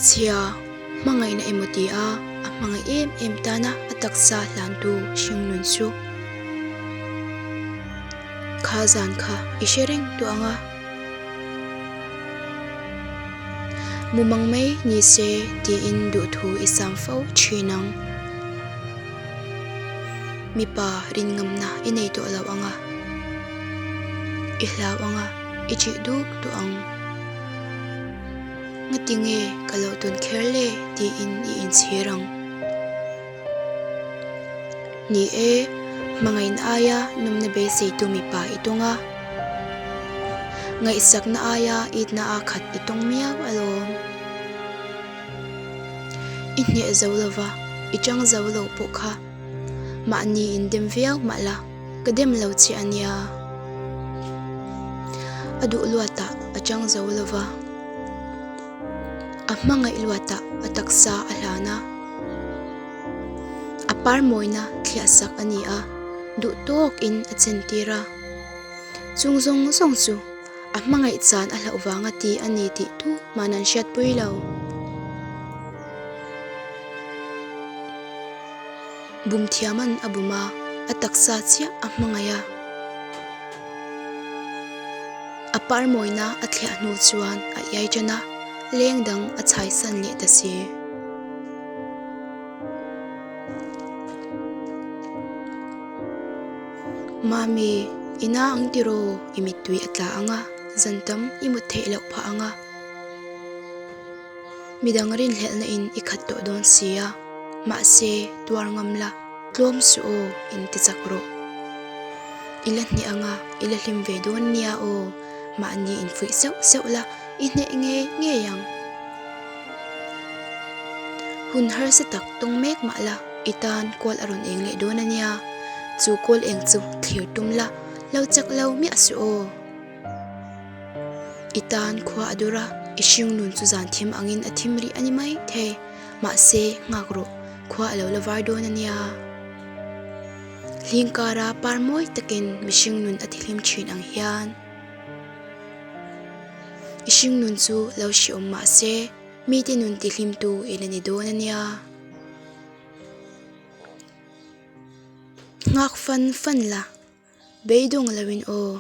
Meitsia mangai na emotia ang mga tana at taksa lantu siyang nunsu. Kazan ka ishiring tu anga. Mumangmay nise di indu tu isang fau chinang. Mipa rin ngam na inay tu alaw anga. Ihlaw anga ichiduk tu ang. Ngatinge kalau tun kerle di in sirang. Ni mga inaya num na bese tumipa ito nga. Nga isak na aya it na akat itong miyaw alom. Inni azawlava ichang zawlaw po ka. Maani indim viyaw mala kadem law si anya. Adu ulwata achang zawlava. Ang mga ilwata at taksa alana. Apar moy na kliasak ania, dutok in at sentira. Sungzong songsu, ang mga itsan alauva nga ti aniti tu manan siyat puilaw. Bumtiyaman abuma at taksa siya ang mga ya. Apar moy na at lianutsuan at yay dyan na. Lengdang at saisan li dasi. Mami, ina ang tiro imitwi at laanga, zantam imuthe ilaw pa anga. Midang rin hel na in ikato doon siya, maase tuwar ngamla, tlom suo in titsakro. Ilan ni anga, ilalimve doon niya o, maani in fui sew la, ngeyang. Hunhar sa taktong mek mala, itan kol aron engle doon na niya, tsu kol eng tsu clear tumla, law tsak law mi asuo. Itan kwa adura, isyong nun suzan tim angin at timri animay, te, maase ngagro, kwa alaw lavar doon na niya. Lingkara parmoy takin misyong nun at hilimchin ang hiyan. Isyong nunsu law si maase, miti nun tilim tu ilanido na niya. Ngak fan la, beidong lawin o.